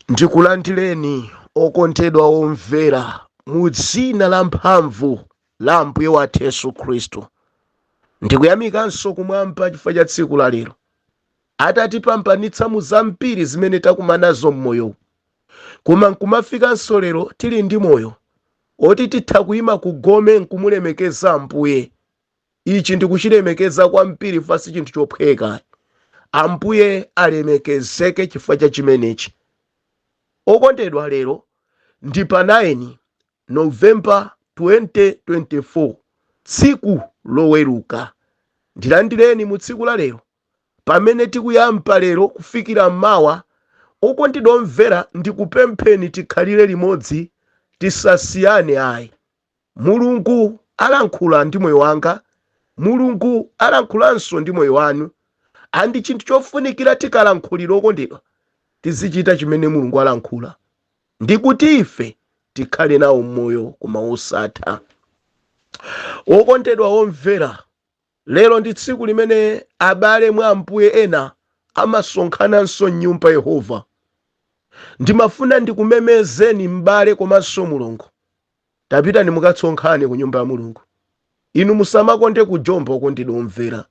Ndikulandireni okondedwa omvera mu dzina la mphamvu la Mbuye wathu Yesu Khristu. Ndikuyamikanso kumwamba chifukwa cha tsiku la lero, atatipambanitsa mu zambiri zimene takumanazo m'moyo, koma nkumafikanso lero tili ndi moyo oti titha kuyima kugome nkumulemekeza Ambuye. Ichi ndikuchilemekeza kwambiri fasi chinthu chophweka. Ambuye alemekezeke chifukwa cha chimenechi. Okondedwa, lero ndi pa 9 Novemba 2024, tsiku loweruka. Ndilandireni mu tsiku la lero pamene tikuyamba lero kufikira mawa. Okondedwa omvera, ndikupempheni tikhalire limodzi, tisasiyane ayi. Mulungu alankhula ndi moyo wanga, Mulungu alankhulanso ndi moyo wanu. Andi chinthu chofunikira tikalankhulira, okondedwa, tizichita chimene Mulungu alankhula, ndikuti ife tikhale nawo moyo koma osatha. Okondedwa omvera, lero ndi tsiku limene abale mwa Ambuye ena amasonkhananso m'nyumba Yehova. Ndimafuna ndikumemezeni m'bale komanso mulungu, tapitani mukasonkhane ku nyumba ya Mulungu. Inu musamakonde kujomba, okondedwa omvera,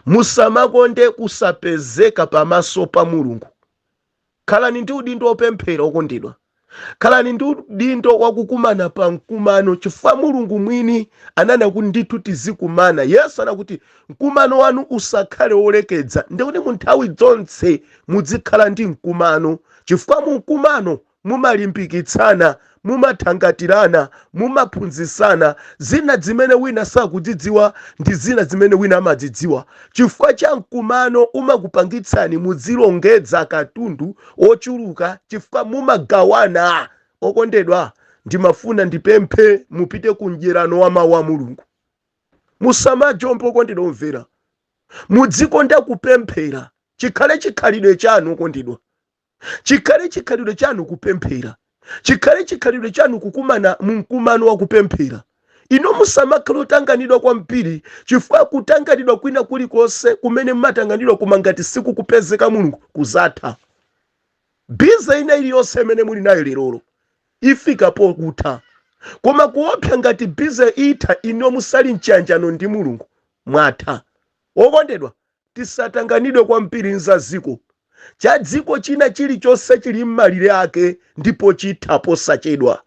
musamakonde kusapezeka pamaso pa Mulungu. Khalani ndi udindo opemphera, okondedwa. Khalani ndi udindo wakukumana pa mkumano, chifukwa Mulungu mwini anana kuti ndithu tizikumana. Yesu anakuti mkumano wanu usakhale wolekedza, ndikuti mu nthawi zonse muzikhala ndi mkumano, chifukwa mu mkumano mumalimbikitsana, mumathangatirana, mumaphunzitsana. Zina zimene wina sakudzidziwa ndi zina zimene wina amadzidziwa. Chifukwa cha mkumano umakupangitsani muzilongedza katundu ochuluka, chifukwa mumagawana. Okondedwa, ndimafuna ndipemphe mupite ku mdyerano wa mawu a Mulungu. Musamajomba, okondedwa omvera, mudzikonda kupemphera. Chikhale chikhalidwe chanu, okondedwa. Chikhale chikhalidwe chanu kupemphera. Chikhale chikhalidwe chanu kukumana mu mkumano wa kupemphera. Ino musamakhala otanganidwa kwambiri, chifukwa kutanganidwa kwina kulikonse kumene mumatanganidwa koma ngati sikukupezeka Mulungu kuzatha. Biza ina iliyonse imene muli nayo lerolo ifika pokutha, koma kuopsa ngati biza itha ino musali mchanjano ndi Mulungu mwatha. Okondedwa, tisatanganidwe kwambiri nzaziko. Cha dziko china chilichonse chili m'malire ake ndipo chitha posachedwa,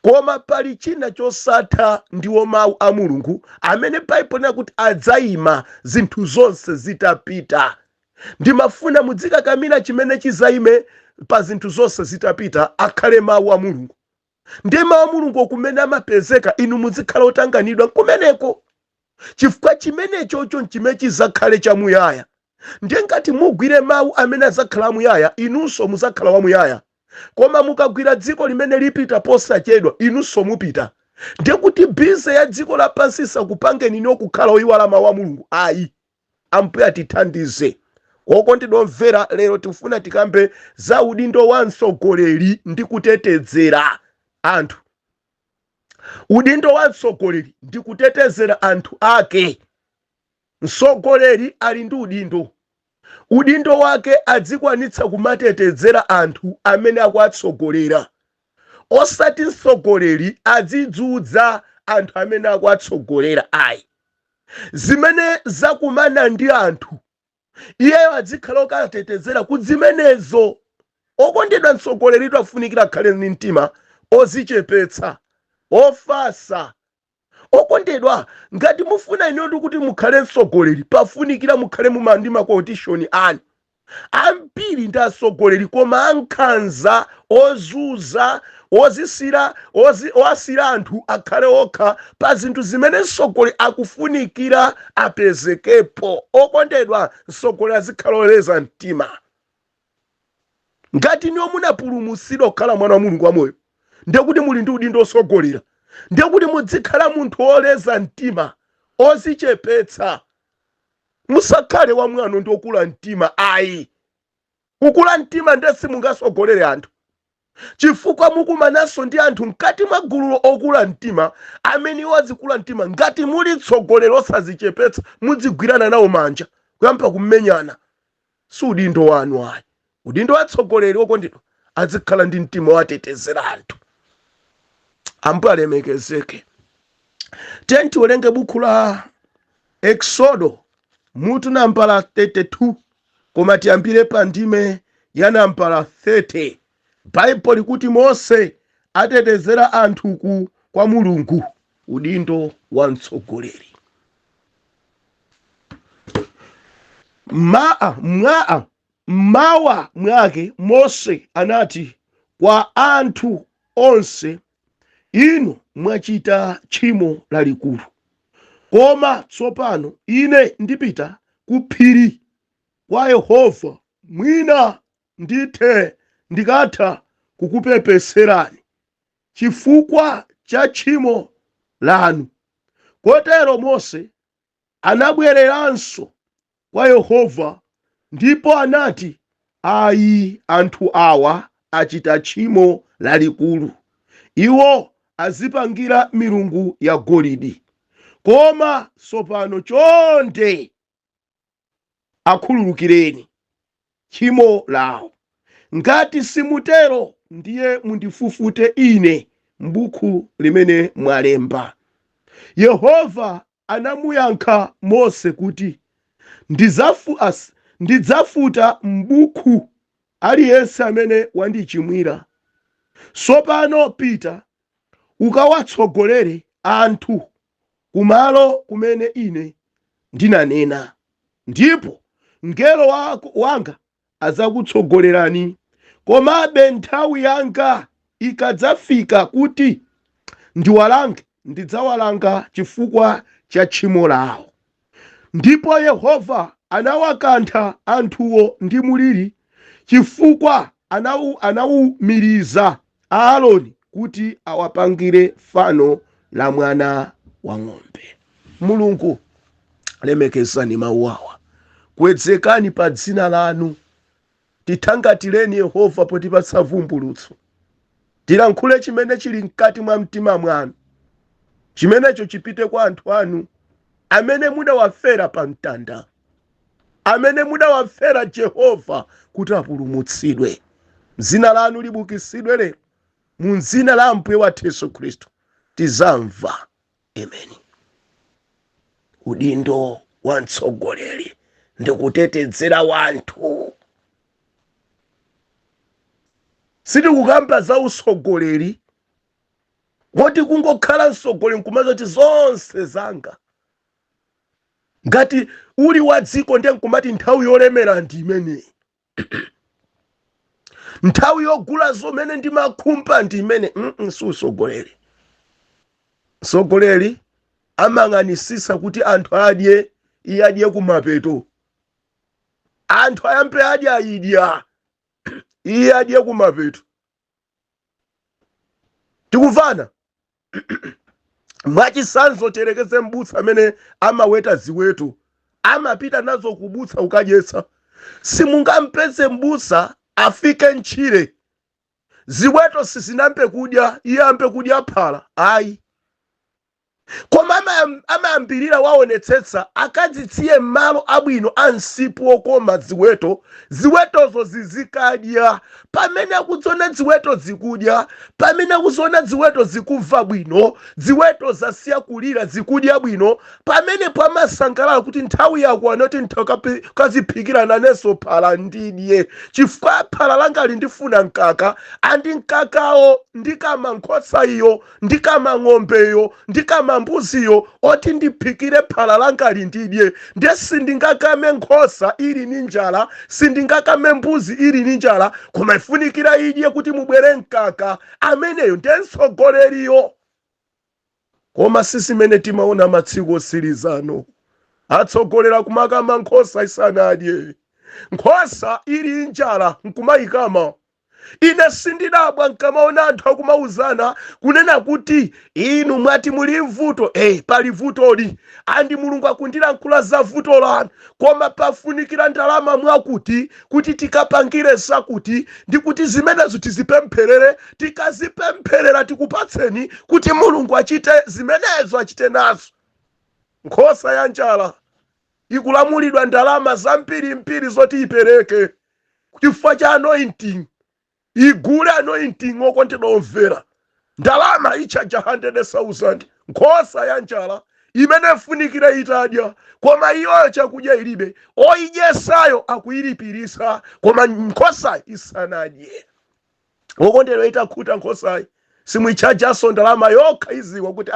koma pali china chosatha, ndiwo mawu a Mulungu amene Baibulo linakuti adzayima zinthu zonse zitapita. Ndimafuna mudzikakamira chimene chizayime pa zinthu zonse zitapita, akhale mawu a Mulungu. Ndi mawu a Mulungu kumene amapezeka, inu muzikhala otanganidwa kumeneko, chifukwa chimenechocho nchimene chizakhale chamuyaya. Ndiye ngati mugwire mawu amene azakhala muyaya, inunso muzakhala wamuyaya. Koma mukagwira dziko limene lipita posachedwa, inunso mupita. Ndiye kuti bize ya dziko lapansi sakupangeni ino kukhala oyiwala mawu a Mulungu ayi. Ambuye atithandize. Okondedwa omvera, lero tikufuna tikambe za udindo wa mtsogoleri ndi kutetezera anthu. Udindo wa mtsogoleri ndi kutetezera anthu ake. Mtsogoleri ali ndi udindo. Udindo wake adzikwanitsa kumatetezera anthu amene akuatsogolera. Osati mtsogoleri adzidzudza anthu amene akuatsogolera ayi. Zimene zakumana ndi anthu, iyeyo adzikhala okatetezera kuzimenezo. Okondedwa, mtsogoleri afunikira akhale ndi mtima ozichepetsa, ofasa. Okondedwa, ngati mufuna inotu kuti mukhale mtsogoleri, pafunikira mukhale mumandi makotishoni anu. Ambiri ndi atsogoleri koma ankhanza, ozuza, owasira anthu akhale okha pa zinthu zimene mtsogoleri akufunikira apezekepo. Okondedwa, mtsogoleri azikhala oleza mtima. Ngati niwo munapulumutsidwa kukhala mwana wa Mulungu wamoyo, ndiye kuti muli ndi udindo otsogolera. Ndiye kuti mudzikhala munthu oleza mtima, ozichepetsa. Musakhale wamwano ndi okula mtima ayi. Kukula mtima ndiye simungatsogolere anthu, chifukwa mukumananso ndi anthu mkati mwa gulu okula mtima amene iwo azikula mtima. Ngati muli mtsogoleri osazichepetsa, mudzigwirana nawo manja kuyamba kumenyana, si udindo wanu ayi. Udindo wa mtsogoleri, okondedwa, azikhala ndi mtima watetezera anthu. Ambuye alemekezeke. Tiwerenge buku la Exodo mutu nambala 32 koma tiyambire pa ndime ya nambala 30. Baibulo likuti Mose atetezera anthu kwa Mulungu, udindo wa mtsogoleri. Mmawa mwake Mose anati kwa anthu onse, inu mwachita tchimo lalikulu. Koma tsopano ine ndipita ku phiri kwa Yehova, mwina ndithe ndikatha kukupepeserani chifukwa cha tchimo lanu. Kotero Mose anabwereranso kwa Yehova ndipo anati, ayi, anthu awa achita tchimo lalikulu. Iwo azipangira milungu ya golide. Koma tsopano chonde akhululukireni tchimo lawo. Ngati simutero ndiye mundifufute ine m'buku limene mwalemba. Yehova anamuyankha Mose kuti, ndidzafuta m'buku aliyense amene wandichimwira. Tsopano pita ukawatsogolere anthu kumalo kumene ine ndinanena, ndipo mngelo wanga azakutsogolerani. Komabe nthawi yanga ikadzafika kuti ndiwalange, ndidzawalanga chifukwa cha tchimo lawo. Ndipo Yehova anawakantha anthuwo ndi muliri, chifukwa anawumiriza Aaroni kuti awapangire fano la mwana wa ng'ombe. Mulungu lemekezani mawu awa. Kwezekani pa dzina lanu. Tithangatireni Yehova potipatsa vumbulutso. Tilankhule chimene chili mkati mwa mtima mwanu. Chimenecho chipite kwa anthu anu amene mudawafera pa mtanda, amene mudawafera Jehova kuti apulumutsidwe. Dzina lanu libukisidwe lero mu dzina la Ambuye wathu Yesu Khristu tizamva. Amen. Udindo wa mtsogoleri ndikutetezera wanthu. Sitikukamba za usogoleri woti kungokhala mtsogoleri nkumazoti zonse zanga. Ngati uli wa dziko ndiye nkumati nthawi yolemera ndi imeneyi. Nthawi yogula zomene ndi makhumpa ndi imene. Si usogoleri. Mtsogoleri amang'anisisa kuti anthu adye, iye adye kumapeto. Anthu ayambe adye ayidya, iye adye kumapeto. Tikuvana? Mwachisanzo terekeze m'busa amene amaweta ziweto, amapita nazo kubutsa ukadyetsa. Simungampeze m'busa afike ntchire ziweto sizinampe kudya, iye ampe kudya phala. Ayi. Koma amayambirira waonetsetsa akadzitsiye m'malo abwino a msipu wokoma ziwetozo zizikadya. Pamene akudziona ziweto zikudya, pamene akudziona ziweto zikumva bwino, ziweto zasiya kulira zikudya bwino, pamene pamasangalala kuti nthawi yakwana kuti kaziphikira nanenso phala ndidye, chifukwa phala langa lindifuna mkaka, andi mkakawo ndikama nkhosa iyo, ndikama ng'ombeyo, ndikama mbuziyo, oti ndiphikire phala langa lindidye. Ndiye sindingakame nkhosa ili ni njala, sindingakame mbuzi ili ni njala, koma ifunikira idye kuti mubwere mkaka. Ameneyo ndiye mtsogoleriyo. Koma sisi mene timaona matsiku otsirizano atsogolera kumakama nkhosa isanadye. Nkhosa ili njala nkumayikama. Ine sindidabwa nkamaona anthu akumauzana kunena kuti inu mwati muli mvuto. Pali vutoli, andi Mulungu akundilankhula za vuto lanu, koma pafunikira ndalama mwakuti kuti tikapangire sakuti, ndi kuti zimenezo tizipempherere. Tikazipempherera tikupatseni kuti Mulungu achite zimenezo, achite nazo. Nkhosa ya njala ikulamulidwa ndalama za mpiri zoti ipereke chifukwa cha anointing. igule anointing okondedwa omvera. Ndalama ichaja 100,000 nkhosa ya njala imene ifunikira itadya koma iyoyo chakudya ilibe, oyijesayo akuyilipirisa koma nkhosa isanadye. Okondedwa itakhuta nkhosayi simuichajaso ndalama yokha iziwa kuti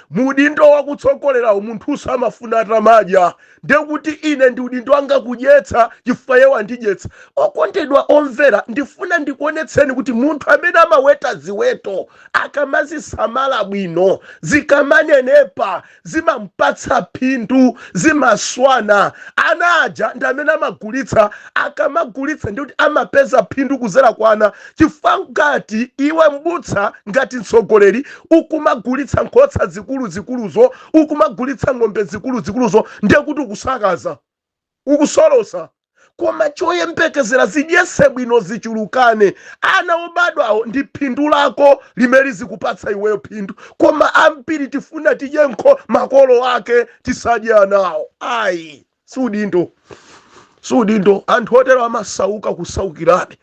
mudindo wakutsogolera munthu samafuna atamadya ndekuti ine ndi udindo wanga kudyetsa chifukwa iye wandidyetsa. Okondedwa omvera, ndifuna ndikuonetseni kuti munthu amene amaweta ziweto akamazisamala bwino zikamanenepa zimampatsa phindu zimaswana. Ana aja ndi amene amagulitsa, akamagulitsa ndikuti amapeza phindu kuzera kwana chifukwa ngati iwe mbutsa ngati mtsogoleri ukumagulitsa nkhosa zikulu-zikuluzo, ukumagulitsa ng'ombe zikulu-zikuluzo, ndiye kuti ukusakaza, ukusolosa. Koma choyembekezera zidyese bwino zichulukane. Ana obadwawo ndi phindu lako limene zikupatsa iweyo phindu, koma ambiri tifuna tidye makolo ake tisadya nawo. Ayi, sudindo anthu otero amasauka kusaukirabe.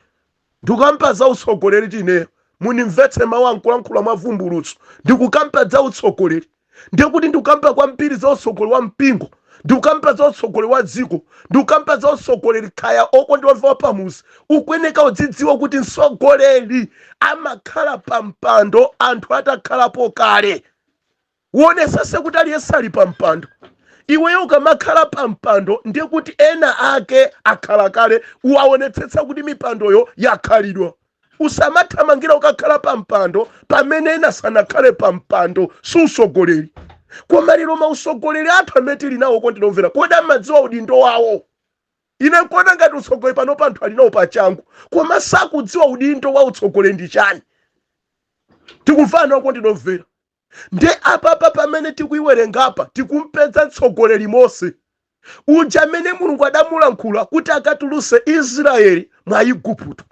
Ndikukampa za utsogoleri tineyo munimvetse mawu ankulankhula mwavumbulutso. Ndikukampa za utsogoleri ndikuti ndikukampa kwambiri za utsogoleri wa mpingo, ndikukampa za utsogoleri wa dziko, ndikukampa za utsogoleri khaya okondedwa pamuzi. Ukuyeneka udzidziwa kuti mtsogoleri amakhala pa mpando anthu atakhalapo kale. Uonesese kuti aliyense ali pa mpando. Iweyo ukamakhala pa mpando ndiye kuti ena ake akhala kale, uwaonetsetsa kuti mipandoyo yakhalidwa. Usamathamangira ukakhala pa mpando pamene ena sanakhale pa mpando, susogoleri. Koma lero mausogoleri athu amene tili nawo okondedwa omvera, kodi amadziwa udindo wawo? Ine nkuona ngati utsogoleri pano pa anthu ali nawo pachangu, koma sakudziwa udindo wa utsogoleri ndi chani. Tikumvana okondedwa omvera. Nde apapa pamene tikuiwerenga apa tikumpeza mtsogoleri Mose uja amene Mulungu adamulankhula kuti akatuluse Israeli mwa Igupto.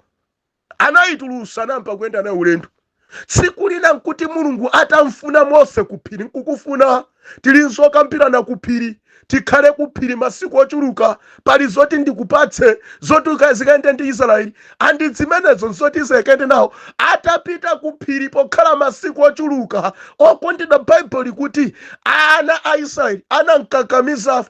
Anayitulusa nampa kuyenda naye ulendo. Tsiku lina nkuti Mulungu atamfuna Mose kuphiri, nkukufuna tilinso kambirana kuphiri, tikhale kuphiri masiku ochuluka, pali zoti ndikupatse zoti zikaende ndi Israeli, andi zimenezo zoti zikaende nawo. Atapita kuphiri pokhala masiku ochuluka, okondedwa Bible kuti ana a Israeli anankakamiza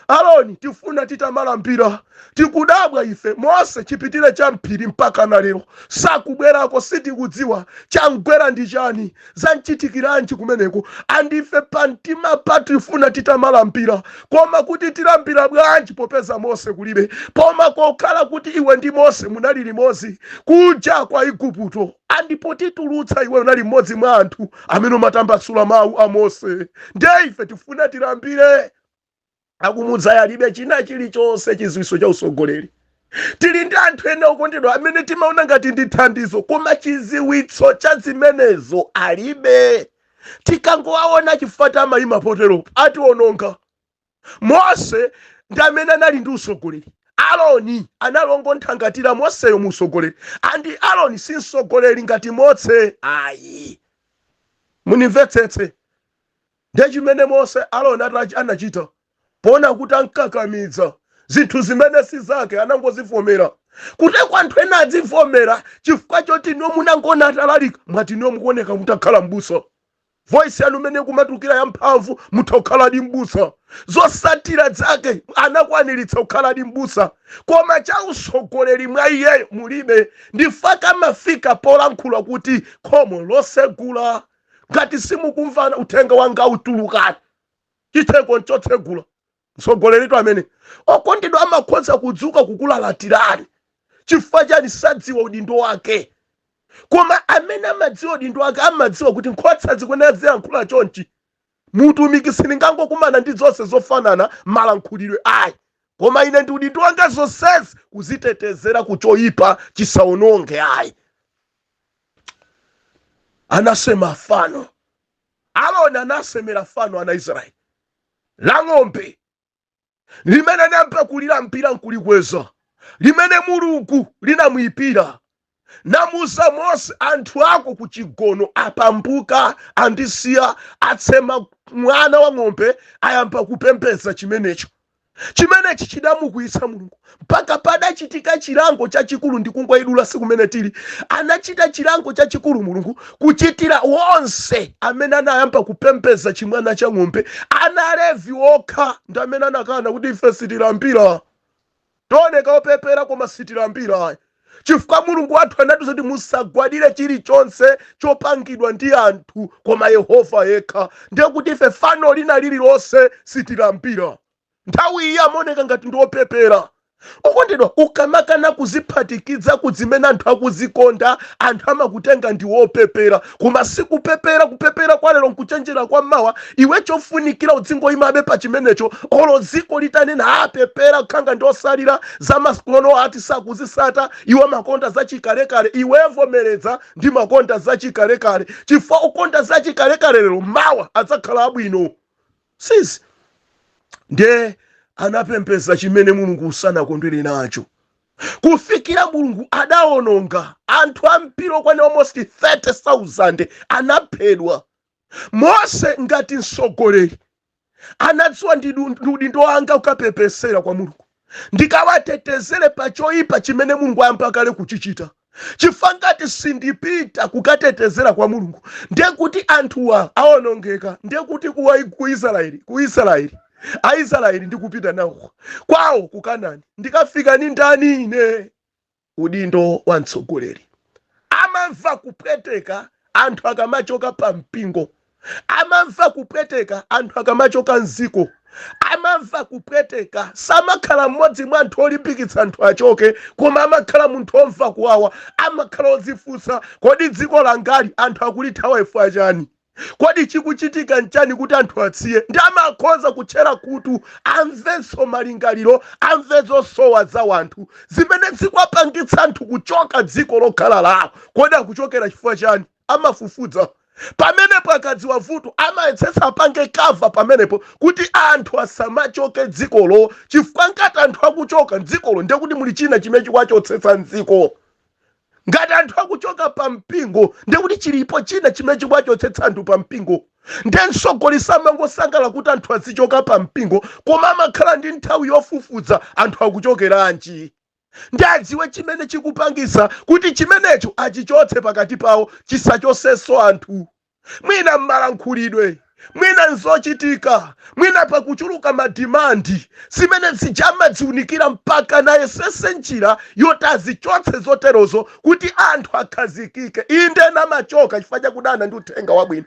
Aloni tifuna titamalambira, tikudabwa ife Mose chipitire cha mphiri mpaka na lero sakubwerako, sitikudziwa chamgwera ndi chani, zanchitikiranji kumeneko. Andife pantima patu ifuna titamalambira, koma kuti tilambira bwanji popeza Mose kulibe, poma kokhala kuti iwe ndi Mose munali limodzi kuja kwa Igupto. Andipo titulutsa iwe unali mmodzi mwa anthu amene matambasula mawu a Mose. Ndiye ife tifuna tilambire. Akumudza yalibe china chilichonse chiziwiso cha usogoleri. Tili ndi anthu ena okondedwa amene timaona ngati ndi thandizo, koma chiziwitso cha zimenezo alibe. Tikangowaona chifukwa tamayima potero atiwononga. Mose ndi amene anali ndi usogoleri. Aloni analongothangatira Moseyo mu usogoleri. Andi Aloni si msogoleri ngati Mose. Ayi, munimvetsetse. Ndiye chimene Mose Aloni anachita. Pona kuti ankakamiza zinthu zimene si zake anangozivomera. Kuti kwa anthu ena adzivomera chifukwa choti niwo munangona atalalika mwati niwo mukuoneka mutakhala mbusa. Voice yanu imene kumatukira ya mphamvu mutokhala di mbusa. Zosatira zake anakwaniritsa kukhala di mbusa. Koma cha usogoleri mwa iyeyo mulibe. Ndifaka mafika polankhula kuti khomo losegula ngati simukumva uthenga wanga utulukani. Chiteko nchotsegula. Msogoleri amene okondedwa amakhoza kudzuka kukulatirani chifukwa chani sadziwa udindo wake. Koma amene amadziwa udindo wake amadziwa kuti nkhosa zikuyenera ziyankhula chonchi. Mutumiki siningangokumana ndi zonse zofanana malankhulidwe ayi, koma ine ndi udindo wanga zonsezi kuzitetezera kuchoyipa chisaononge ayi. Anasema fano. Aloni anasemera fano ana Israeli la ng'ombe limene nampa kulira mpira nkulikweza, limene Mulungu linamuyipira. Namusa Mose anthu ako kuchigono apambuka andisiya atsema mwana wa ng'ombe ayamba kupembedza chimenecho. chimenechi chidamukwiyitsa mulungu mpaka padachitika chilango chachikulu ndikungoyidula siku mene tili. Anachita chilango chachikulu mulungu kuchitira wonse amene anayamba kupembedza chimwana cha ng'ombe. Ana Alevi okha ndi amene anakana kuti ife sitilambira, tioneka opepera koma sitilambira. Chifukwa mulungu wathu anatiuza kuti musagwadire chilichonse chopangidwa ndi anthu koma Yehova yekha. Ndiye kuti ife fano lina lililonse sitilambira. Nthawi iyi amaoneka ngati ndiopepera. Okondedwa, ukamakana kuziphatikiza kuzimene anthu akuzikonda, anthu amakutenga ndiwopepera. Koma sikupepera, kupepera kwa lero nkuchenjera kwa mawa. Iwe chofunikira udzingoyimabe pa chimenecho, olo dziko litanena apepera khanga ndiosalira za masikulono ati sakuzisata, iwe makonda zachikalekale. Iwe vomereza ndi makonda zachikalekale. Chifukwa ukonda zachikalekale lero mawa adzakhala abwino. Sisi ndiye anapembedza chimene mulungu sanakondwere nacho. Kufikira mulungu adawononga anthu ambiri okwana almost 30,000 anaphedwa. Mose ngati mtsogoleri anadziwa ndi udindo wanga ukapepesera kwa mulungu, ndikawatetezere pa choyipa chimene mulungu ayamba kale kuchichita. Chifukwa ngati sindipita kukatetezera kwa mulungu, ndiye kuti anthuwa awonongeka. Ndiye kuti ku Israeli Aisraeli ndikupita nawo kwawo ku Kanaani, ndikafika ni ndani ine? Udindo wa mtsogoleri. Amamva kupweteka anthu akamachoka pa mpingo, amamva kupweteka anthu akamachoka mziko, amamva kupweteka. Samakhala mmodzi mwa anthu olimbikitsa anthu achoke, koma amakhala munthu omva kuwawa, amakhala odzifunsa kodi dziko langali anthu akulithawa chifukwa chani? Kodi chikuchitika nchani kuti anthu atsiye? Ndi amakhoza kutchera kutu amvenso malingaliro, amvenso sowa za wanthu zimene zikwapangitsa anthu kuchoka dziko lokhala lawo. Kodi akuchokera chifukwa chani? Amafufudza. Pamenepo akadziwa vuto amayetsetsa apange kava pamenepo kuti anthu asamachoke dzikolo. Chifukwa ngati anthu akuchoka dzikolo ndiye kuti muli china chimene chikwachotsetsa dziko. Ngati anthu akuchoka pa mpingo ndiye kuti chilipo china chimene chikwachotsetsa anthu pa mpingo. Ndiye mtsogoleri samangosangala kuti anthu azichoka pa mpingo, koma amakhala ndi nthawi yofufudza anthu akuchokeranji. Ndi adziwe chimene chikupangisa kuti chimenecho achichotse pakati pawo, chisachosenso anthu. Mwina m'malankhulidwe, mwina nzochitika, mwina pakuchuluka madimandi, zimene zijamadziunikira mpaka naye sese njira yoti azichotse zoterozo kuti anthu akhazikike. Inde namachoka chifukwa chakudana ndi uthenga wabwino.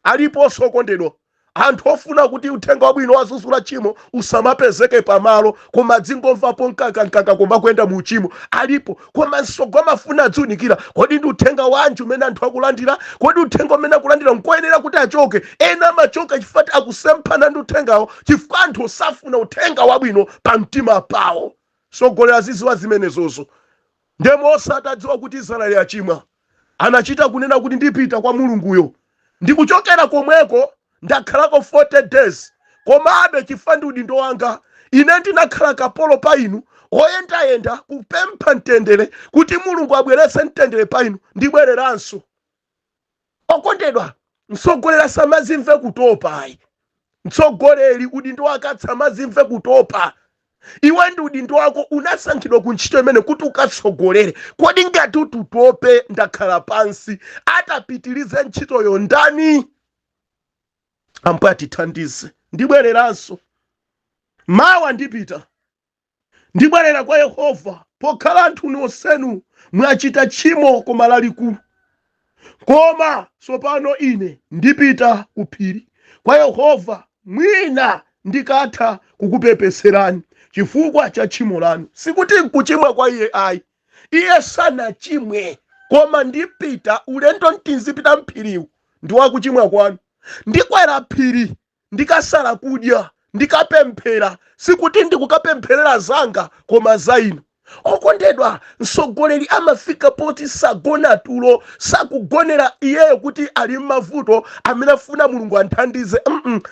Aliponso okondedwa anthu ofuna kuti uthenga wabwino wazuzula chimo usamapezeke pamalo, koma dzingomvapo nkaka koma kwenda mu uchimo. Alipo koma nsogwa mafuna adziunikira. Kodi ndi uthenga wanji umene anthu akulandira? Kodi uthenga umene akulandira nkoyenera kuti achoke? Ena amachoka chifukwa akusemphana ndi uthengawo, chifukwa anthu osafuna uthenga wabwino pa mtima pawo. Mtsogoleri azidziwa zimenezozo. Ndiye Mose atadziwa kuti Israeli achimwa, anachita kunena kuti ndipita kwa mulunguyo, ndikuchokera komweko ndakhalako 40 days, komabe chifukwa ndi udindo wanga ine ndinakhala kapolo pa inu, oyendayenda kupempha mtendere kuti mulungu abweretse mtendere pa inu, ndibwereranso. Okondedwa, mtsogoleri samazimve kutopa ayi. Mtsogoleri udindo wake samazimve kutopa. Iwe ndi udindo wako unasankhidwa ku ntchito imene kuti ukatsogolere. Kodi ngati ututope ndakhala pansi, atapitirize ntchitoyo ndani? Ambuye atithandize. Ndibwereranso. Mawa ndipita, ndibwerera kwa Yehova pokhala anthu nonsenu mwachita tchimo koma lalikulu. Koma tsopano ine ndipita ku phiri kwa Yehova, mwina ndikatha kukupepeserani chifukwa cha tchimo lanu. Sikuti nkuchimwa kwa iye ayi, iye sanachimwe, koma ndipita ulendo ntinzipita mphiriwu ndi wakuchimwa kwanu. Ndikwera phiri ndikasala kudya ndikapemphera, sikuti ndikukapempherera zanga koma za inu. okondedwa mtsogoleri amafika poti sagona tulo, sakugonera iyeyo kuti ali m'mavuto amene afuna mulungu anthandize.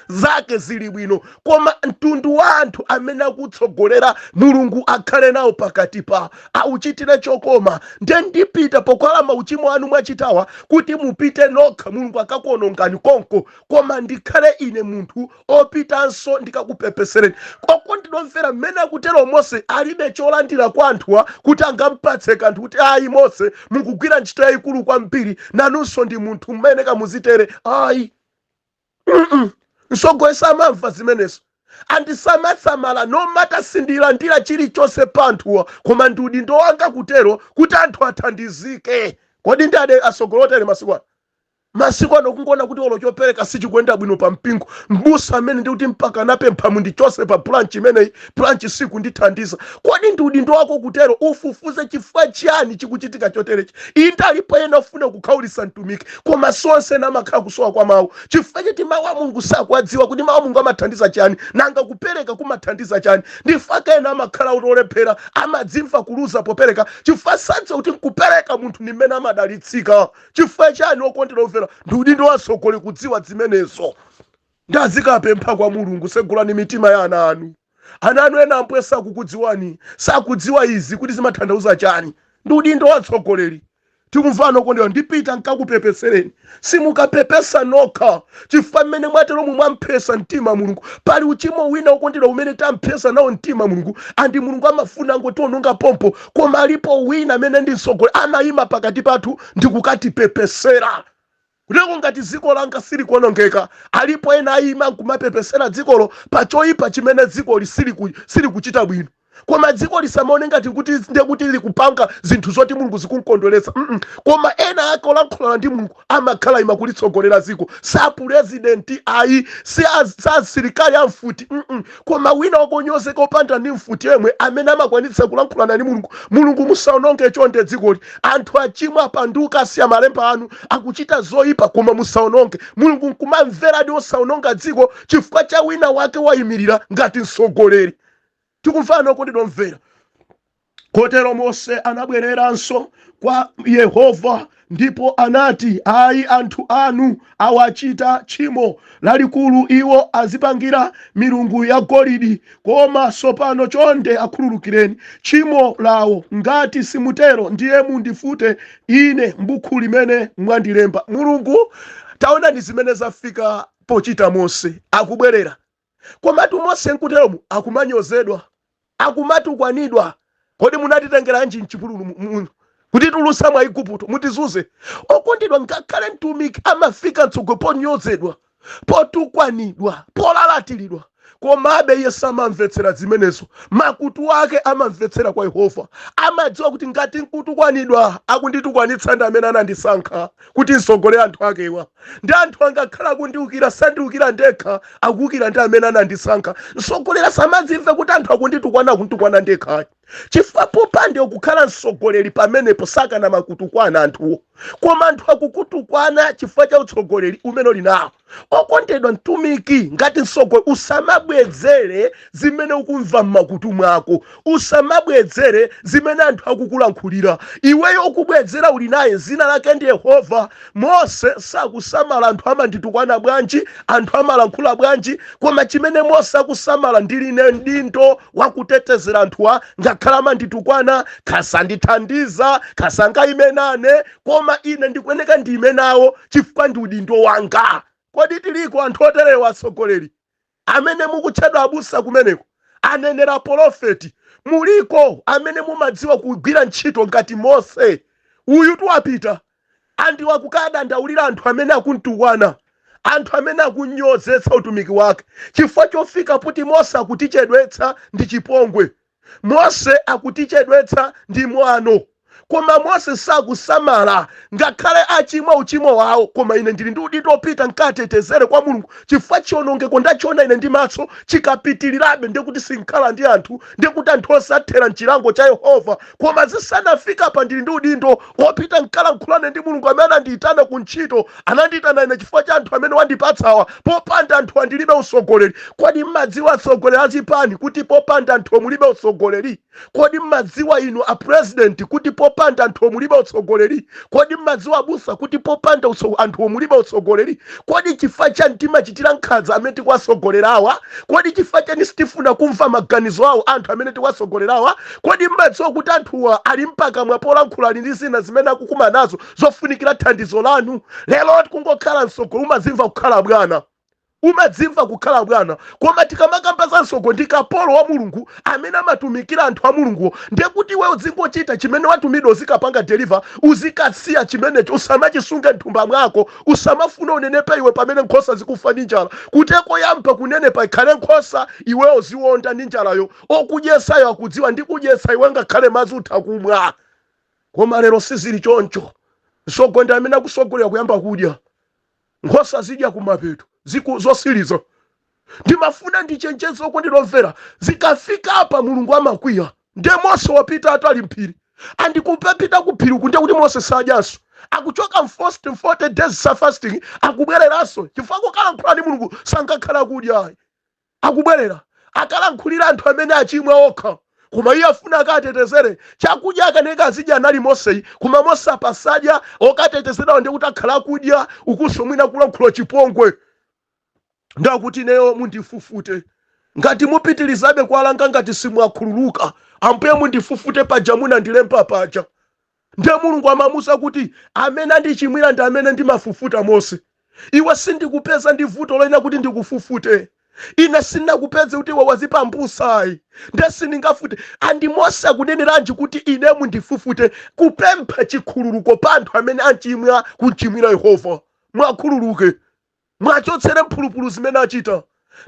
Zake zili bwino, koma mtundu wa anthu amene akutsogolera mulungu akhale nawo pakati pa auchitire chokoma. Nde ndipita pokhala mauchimo anu mwachitawa kuti mupite nokha mulungu akakuonongani konko, koma ndikhale ine munthu opitanso ndikakupepesereni. Okondedwa mvera, mmene akutero Mose alibe cholandira kwa anthuwa kuti angampatse kanthu kuti ayi Mose mukugwira ntchito yayikulu kwambiri, nanunso ndi munthu mmene kamuzitere. Ayi, mtsogoleri samamva zimenezo, andisamatsamala nomata sindilandira chilichonse pa anthuwa, koma ndi udindo wanga kutero kuti anthu athandizike. Kodi ndi ade asogolotere masiku ano kungona kuti olo chopereka sichikuyenda bwino pa mpingo, mbusa amene ndi kuti mpaka napempha mundichose pa branch imeneyi, branch siku ndithandiza. Kodi ndi udindo wako kutero? Ufufuze chifukwa chiyani chikuchitika choterechi. Inde alipo ena ofuna kukhaulitsa mtumiki, koma sonse namakhala kusowa kwa mawu. Chifukwa choti mawu a Mulungu sakuwadziwa kuti mawu a Mulungu amathandiza chani, nanga kupereka kumathandiza chani. Ndifaka ena amakhala utolephera, amadzimva kuluza popereka, chifukwa sadziwa kuti kupereka munthu ni mmene amadalitsika. Chifukwa chani okondedwa omvera? Ndi udindo wa mtsogoleri kudziwa zimenezo. Ndazikapempha kwa Mulungu, segulani mitima ya ana anu. Ana anu ena ambuye sakukudziwani, sakudziwa izi kuti zimatanthauza chani. Ndi udindo wa mtsogoleri. Tikumvana okondedwa, ndipita nkakupepesereni. Simukapepesa nokha, chifukwa mmene mwatero mumamphesa mtima Mulungu. Pali uchimo wina okondedwa umene tamphesa nawo mtima Mulungu, andi Mulungu amafuna ngotiononga pompo, koma alipo wina amene ndi mtsogoleri amayima pakati pathu ndikukatipepesera. Kuteko ngati dziko langa sili kuonongeka, alipo ena ayima nkumapepesera dzikolo pa choyipa chimene dziko sili kuchita bwino. Koma dziko lisamaone ngati kuti ndiye kuti lili kupanga zinthu zoti Mulungu zikunkondweretsa. Koma ena ake olankhulana ndi Mulungu amakhala ima kulitsogolera dziko. Sa president ayi, sa asilikali amfuti. Koma wina wakonyozeka opanda ndi mfuti yemwe amene amakwanitsa kulankhulana ndi Mulungu. Mulungu musaononge chonde dzikoli. Anthu achimwa apanduka asiya malemba anu akuchita zoyipa, koma musaononge. Mulungu nkumamvera ndi osaononga dziko chifukwa cha wina wake wayimirira ngati mtsogoleri. Tikumvana okondedwa omvera. Kotero Mose anabwereranso kwa Yehova ndipo anati, ayi anthu anu awachita tchimo lalikulu, iwo azipangira milungu ya golide. Koma sopano chonde akhululukireni tchimo lawo, ngati simutero ndiye mundifute ine m'buku limene mwandilemba. Mulungu taona ndi zimene zafika pochita Mose akubwerera. Komatu Mose nkuteromu akumanyozedwa, akumatukwanidwa. Kodi munatitengera nji mchipululu muno kuti tulusa mwa Igupto mutizuze? Okondedwa, ngakhale mtumiki amafika mtsogolo ponyozedwa, potukwanidwa, polalatiridwa, komabe iye samamvetsera zimenezo. Makutu ake amamvetsera kwa Yehova. Amadziwa kuti ngati nkutukwanidwa akunditukwanitsa ndi amene anandisankha kuti nsogolere anthu akewa. Ndi anthu angakhala kundiukira sandiukira ndekha, akuukira ndi amene anandisankha. Nsogolera samadzimve kuti anthu akunditukwana ndekha. Chifukwa popande okukhala mtsogoleri pamenepo sakana makutukwana anthuwo, koma anthu akukutukwana chifukwa cha utsogoleri umene uli nawo. Okondedwa, mtumiki ngati mtsogoleri usamabwezere zimene ukumva m'makutu mwako, usamabwezere zimene anthu akukulankhulira. Iweyo ukubwezera uli naye, zina lake ndi Yehova. Mose sakusamala anthu amanditukwana bwanji, anthu amalankhula bwanji, koma chimene Mose akusamala ndiline ndindo wakutetezera anthuwa. Ngakhala amanditukwana, kasandithandiza, kasangayimenane, koma ine ndikuyeneka ndime nawo chifukwa ndi udindo wanga. Kodi tiliko anthu oterewa atsogoleri amene mukutchedwa abusa kumeneko, anenera profeti? Muliko amene mumadziwa kugwira ntchito ngati Mose? Uyu tuwapita andiwa kukadandaulira anthu amene akuntukwana, anthu amene akunyozetsa utumiki wake. Chifukwa chofika kuti Mose akutichedwetsa ndi chipongwe, Mose akutichedwetsa ndi mwano. koma Mose sakusamala ngakhale achimwa uchimo wawo. Koma ine ndili ndi udindo opita nkatetezere kwa Mulungu chifukwa chionongeko ndachiona ine ndi maso chikapitirirabe, ndikuti sinkhala ndi anthu, ndikuti anthu osathera mchilango cha Yehova. Koma zisanafika pa ndili ndi udindo opita nkalankhulane ndi Mulungu amene andiyitana ku ntchito, anandiyitana ine chifukwa cha anthu amene wandipatsawa. Popanda anthu andilibe usogoleri. Kodi mmadziwa atsogoleri azipani kuti popanda anthu mulibe usogoleri? Kodi mmadziwa inu a president kuti popanda anthu mulibe usogoleri? Kodi mmadziwa abusa kuti popanda anthu mulibe usogoleri? Kodi chifukwa cha mtima chitira nkhanza amene tikwasogolerawa? Kodi chifukwa chani sitifuna kumva maganizo awo anthu amene tikwasogolerawa? Kodi mmadziwa kuti anthuwa ali mpaka mwapolankhula ndi zina zimene akukuma nazo zofunikira thandizo lanu? Lero kungokhala msogolo umazimva kukhala bwana, umadzimva kukhala bwana. Koma tikamakamba za msogolo ndi kapolo wa Mulungu amene amatumikira anthu a Mulungu, ndiye kuti iwe uzingochita chimene watumidwa uzikapanga deliver, uzikasiya chimenecho, usamachisunge mthumba mwako, usamafuna unenepe iwe pamene nkhosa zikufa ndi njala. Kuteko yamba kunenepa ikhale nkhosa iwe uziwonda ndi njalayo, okudyesayo akudziwa ndi kudyesa iwe ngakhale madzi utha kumwa. Koma lero sizili choncho. Msogolo amene akusogolera kuyamba kudya, nkhosa zidya kumapeto zosiliza. Ndimafuna ndichenjezo okondilomvera, zikafika apa Mulungu amakwiya. Ndiye Mose wapita atali mphiri, andikupita kuphiri kunja kuti Mose sadyaso, akuchoka 40 days sa fasting, akubwereranso chifukwa kukalankhula ndi Mulungu sankakhala kudya. Akubwerera akalankhulira anthu amene achimwa okha, koma iye afuna akatetezere chakudya akaneka azidya anali Mose. Koma Mose apasadya okatetezera ndi kuti akhala kudya ukuso mwina kulankhula chipongwe. Ndakuti neyo mundifufute ngati mupitilizabe kwalanga ngati simwakhululuka, ambuye mundifufute paja munandilempa paja. Ndiye Mulungu amamusa kuti amene andichimwira ndi amene ndimafufuta Mose. Iwe sindikupeza ndi vuto loina kuti ndikufufute. Ine sinakupeze kuti iwe wazipa mpusayi. Ndiye sindingafute. Andi Mose akuneneranji kuti ine mundifufute kupempha chikhululuko pa anthu amene anchimwa kunchimwira Yehova. Mwakhululuke, mwachotsere mphulupulu zimene achita.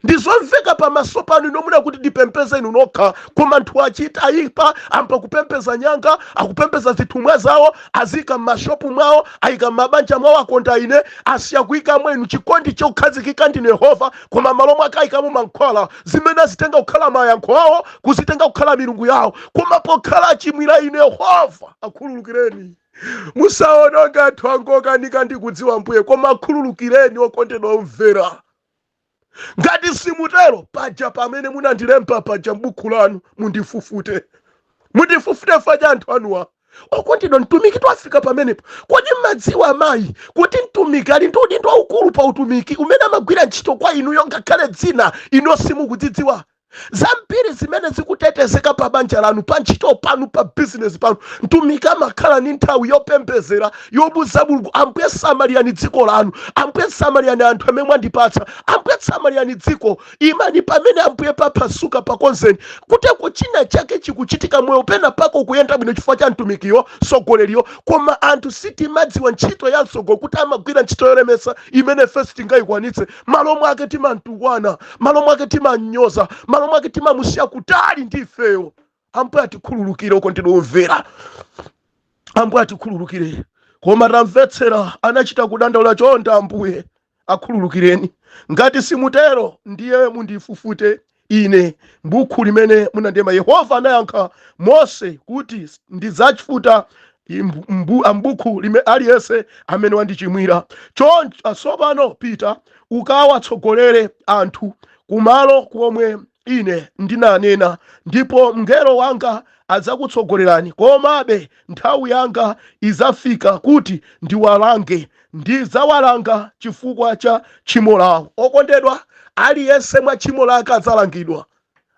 Ndizomveka pamaso panu inomuna kuti ndipempeze inu nokha, koma anthu achita ayipa ampa kupempeza nyanga, akupempeza zithumwa zawo, azika m'mashopu mwawo, ayika m'mabanja mwawo, akonda ine, asiya kuyika mwenu chikondi chokhazikika ndine Yehova, koma malo mwake ayikamo mankhwala zimene zitenga kukhala mayankho awo, kuzitenga kukhala milungu yawo. Koma pokhala achimwira ine Yehova, akhululukireni. Musaononga anthu angokanika ndi kudziwa mbuye, koma akhululukireni okondedwa omvera. Ngati simutero paja pamene munandilempa paja m'buku lanu mundifufute. Mundifufute faja anthu anuwa. Okondedwa mtumiki twafika pamenepo. Kodi mmadziwa amayi kuti mtumiki ali ndi udindo waukulu pa utumiki umene amagwira ntchito kwa inuyo ngakhale dzina ino simukudzidziwa? Zambiri zimene zikutetezeka pa banja lanu, pa ntchito panu, pa business panu, mtumiki amakhala ndi nthawi yopembedzera yobuza Mulungu, ambuye samalirani dziko lanu, ambuye samalirani anthu amene mwandipatsa, ambuye samalirani dziko. Imani pamene ambuye papasuka pakonzeni kuteko china chake chikuchitika moyo pena pako kuyenda bwino chifukwa cha mtumikiyo sogoleriyo. Koma anthu sitimadziwa ntchito ya msogolo kuti amagwira ntchito yolemesa imene first tingayikwanitse. Malo mwake timantukwana, malo mwake timanyoza, malo mwake timamusiya kutali ndi ifeyo. Ambuye atikhululukire okondedwa omvera, ambuye atikhululukire. Koma tamvetsera anachita kudandaula chonda, ambuye akhululukireni. Ngati simutero ndiye mundifufute ine m'buku limene munandema. Yehova anayankha Mose kuti ndidzachifuta m'buku limene aliyense amene wandichimwira. Choncho tsopano pita ukawatsogolere anthu kumalo komwe ine ndinanena, ndipo mngelo wanga adzakutsogolerani. Komabe nthawi yanga izafika kuti ndiwalange, ndidzawalanga chifukwa cha tchimo lawo. Okondedwa, aliyense mwa tchimo lake adzalangidwa.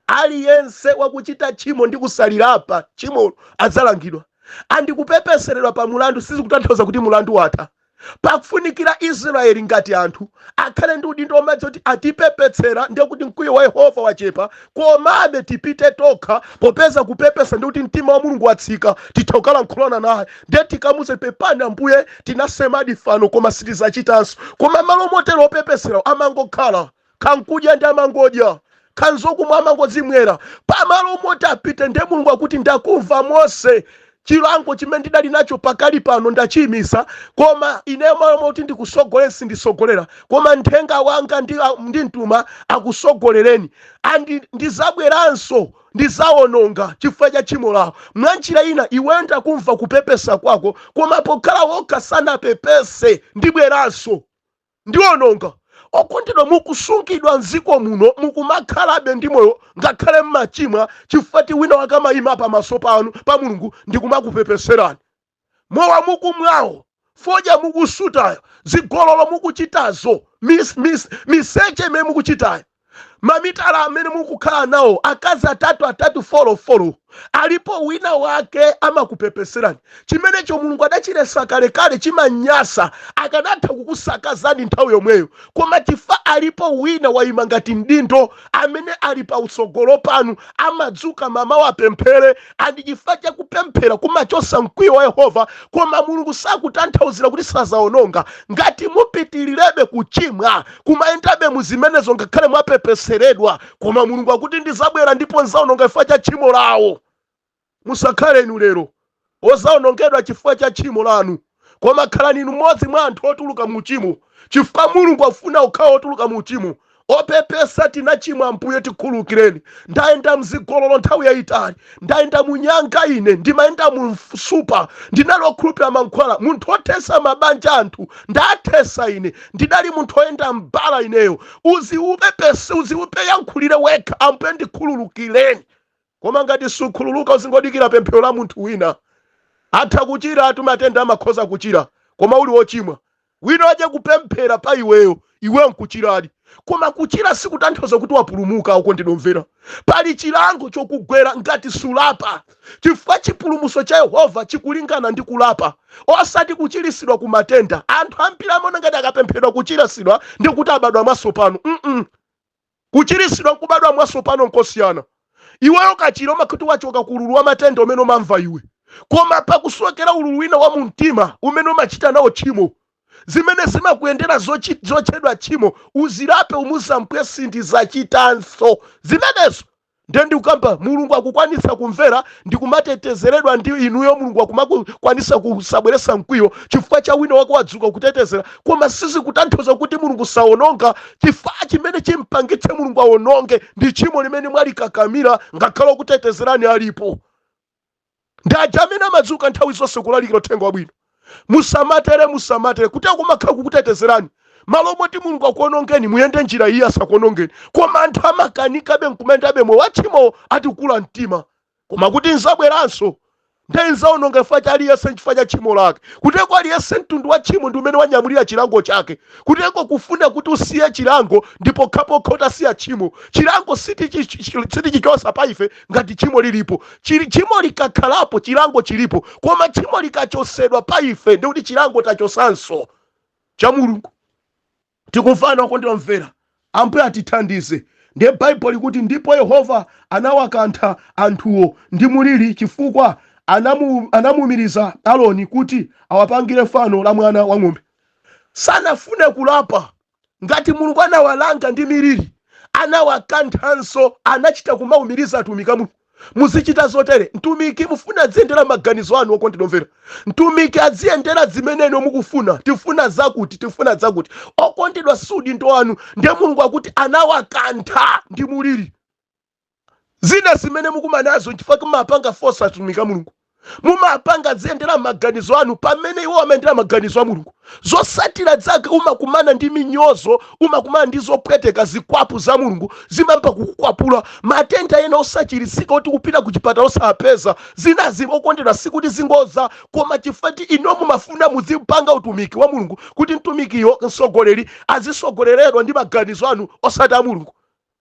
Aliyense wakuchita tchimo ndi kusalirapa tchimo adzalangidwa. Andikupepeseredwa pa mulandu sizikutanthauza kuti mulandu watha. Pakufunikira Israeli ngati anthu akhale ndi udindo omwe oti atipepetsera, ndiye kuti mkwiyo wa Yehova wachepa. Komabe tipite tokha popeza kupepesa ndi kuti mtima wa Mulungu watsika, titokala nkhulana naye, ndiye tikamuze pepani ambuye tinasemadi fano koma sitizachitanso. Koma malo motero opepesera amangokhala, kankudya ndi amangodya, kanzokumwa amangodzimwera. Pamalo moti apite ndiye Mulungu akuti ndakumva Mose, chilango chimene ndidali nacho pakali pano ndachiyimisa, koma ine moyo moti ndikusogolera sindisogolera, koma nthenga wanga ndi mtuma akusogolereni, ndizabweranso ndizawononga chifukwa cha tchimo lawo. Mwa njira ina iwe ndakumva kupepesa kwako, koma pokhala wokha sanapepese ndibweranso ndiwononga. Okondedwa, mukusungidwa mdziko muno mukumakhalabe ndi moyo ngakhale mmachimwa chifukwa ti wina wakamayima pamaso panu pa Mulungu ndikumakupepeserani. Mowa mukumwawo, fodya mukusutayo, zigololo mukuchitazo, miseche imene mukuchitayo, mamitala amene mukukhala nawo, akazi atatu folofolo, alipo wina wake amakupepeserani. Chimenecho Mulungu adachilesa kalekale chimanyasa, akanatha kukusakazani nthawi yomweyo, koma chifukwa alipo wina wayima ngati mdindo amene ali pa utsogolo panu, amadzuka mamawa apemphere, andi chifukwa cha kupemphera kumachosa mkwiyo wa Yehova. Koma Mulungu sakutanthauzira kuti sazawononga ngati mupitilirebe kuchimwa, kumayendabe muzimenezo ngakhale mwapepeseredwa, koma Mulungu akuti ndizabwera ndipo nzawononga chifukwa cha tchimo lawo. Musakhale inu lero ozawonongedwa chifukwa cha tchimo lanu, koma khalani inu mmodzi mwa anthu otuluka mu tchimo, chifukwa Mulungu afuna okhala otuluka mu tchimo. Opepesa tinachimwa, Ambuye tikhululukireni. Ndayenda mzigololo nthawi yayitali, ndayenda munyanga, ine ndimayenda mu supa, ndinalokhulupira mankhwala, munthu othesa mabanja anthu ndathesa ine, ndidali munthu oyenda mbala ineyo. Uziupepese, uziupeyankhulire wekha, Ambuye ndikhululukireni. Koma ngati sukhululuka uzingodikira pemphero la munthu wina. Atha kuchira atu matenda amakhoza kuchira, koma uli wochimwa. Wina aje kupemphera pa iweyo, iwe nkuchiradi. Koma kuchira sikutanthauza kuti wapulumuka. Okondinomvera, pali chilango chokugwera ngati sulapa, chifukwa chipulumuso cha Yehova chikulingana ndi kulapa, osati kuchirisidwa ku matenda. Anthu ambiri amona ngati akapemphedwa kuchirisidwa ndi kuti abadwa mwatsopano. Kuchirisidwa kubadwa mwatsopano nkosiyana. Iweyo kachira umakuti wachoka ku ululu wa matenda umene umamva iwe, koma pakusokera ululu wina wa mumtima umene umachita nawo tchimo, zimene zimakuyendera zochedwa tchimo, uzilape umusampwe sindizachitanso zimenezo. Ndendi ukamba Mulungu akukwanisa kumvera ndi kumatetezeredwa ndi inuyo. Mulungu akumakwanisa kusabweresa mkwiyo chifukwa cha wina wako wadzuka kutetezera, koma sisi kutanthauza kuti Mulungu sawononga. Chifukwa chimene chimpangitse Mulungu awononge ndi tchimo limene mwalikakamira ngakhale kutetezerani alipo. Ndajamena madzuka nthawi zonse kulalikira uthenga wabwino. Musamatere kuti akumakhala kukutetezerani. Malo moti Mulungu akuonongeni muyende njira iyi asakuonongeni, koma anthu amakanikabe nkumendabe moyo wachimo atikula mtima. Koma kuti nzabweranso ndenzawononga chifukwa cha aliyense chifukwa cha tchimo lake, kuteko aliyense mtundu wa tchimo ndi umene wanyamulira chilango chake, kuteko kufuna kuti usiye chilango ndipo khapokha utasiya tchimo. Chilango sitichichosa pa ife ngati tchimo lilipo. Tchimo likakhalapo chilango chilipo, koma tchimo likachosedwa pa ife ndi kuti chilango tachosanso cha Mulungu. Tikufana okondinomvera, Ambuye atithandize. Ndiye Bible kuti ndipo Yehova anawakantha anthuwo ndi muliri chifukwa anamumiriza Aroni kuti awapangire fano la mwana wa ng'ombe. Sanafune kulapa. Ngati Mulungu anawalanga ndi miliri, anawakanthanso, anachita kumawumiriza atumiki Mulungu. Muzichita zotere. Mtumiki mufuna aziyendera maganizo anu okondinomvera. Mtumiki aziyendera zimeneno mukufuna. Tifuna zakuti. Okondidwa sudi ndo anu. Ndiye Mulungu akuti anawakantha ndi muliri. Zina zimene mukumanazo chifukwa kumapanga force atumika Mulungu. Mumapanga ziyendera maganizo anu pamene iwo amendera maganizo a Mulungu. Zosatira zake umakumana ndi minyozo, umakumana ndi zopweteka zikwapu za Mulungu, zimamba kukukwapula. Matenda ena osachirisika kuti kupita kuchipata osapeza. Zina okondedwa sikuti zingoza, koma chifukwa ino mumafuna muzipanga utumiki wa Mulungu kuti mtumikiyo msogoleri azisogoleredwa ndi maganizo anu osati a Mulungu.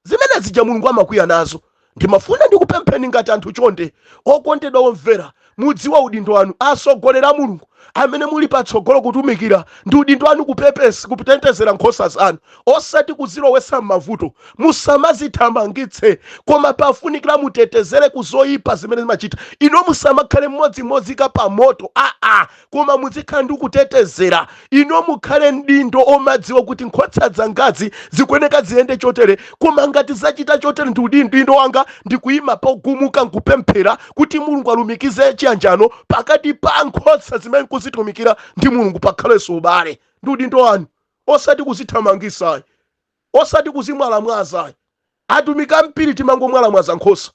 Zimene zija Mulungu amakwiya nazo. Ndimafuna ndikupempheni ngati anthu chonde okondedwa omvera, mudziwa udindo wanu, asogolera Mulungu amene muli patsogolo kutumikira ndi udindo wanu kutetezera nkhosa zanu, osati kuzilowesa m'mavuto. Musamazithamangitse, koma pafunikira mutetezere kuzoyipa zimene zimachita. Ino musamakhale mmodzi pa moto, koma muzikhala ndi kutetezera. Ino mukhale mdindo omadziwa kuti nkhosa zangazi zikuyeneka ziyende chotere, koma ngati zachita chotere ndi udindo wanga ndi kuyima pogumuka nkupemphera kuti Mulungu alumikize chiyanjano pakati pa nkhosa zimene kuzitumikira ndi Mulungu, pakhalenso ubale ndi udindo wanu, osati kuzithamangisa, osati kuzimwalamwaza. Atumika mpiri timangomwalamwaza nkhosa,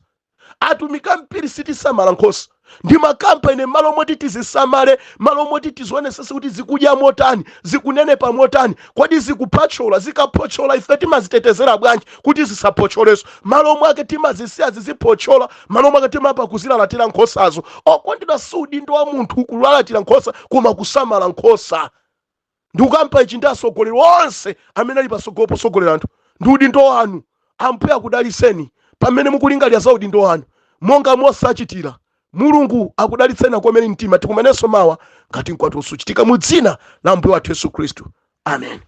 atumika mpiri sitisamala nkhosa. Ndi makampani malo moti tizisamale, malo moti tizionesese kuti zikudya motani, zikunenepa motani, kodi zikupachola, zikapochola ife timazitetezera bwanji kuti zisapocholeso. Malo mwake timazisiya zizipochola, malo mwake timapa kuzilalatira nkhosazo. Okondedwa, si udindo wa munthu kulalatira nkhosa, koma kusamala nkhosa. Ndi ukampa ichi ndi atsogoleri onse amene ali patsogolo posogolera anthu, ndi udindo wanu. Ambuye akudaliseni pamene mukulingalira za udindo wanu, monga mosachitira. Mulungu akudalitseni akomere mtima. Tikumanenso mawa ngati mkwatulo suchitika mu dzina la Ambuye wathu Yesu Khristu. Amen.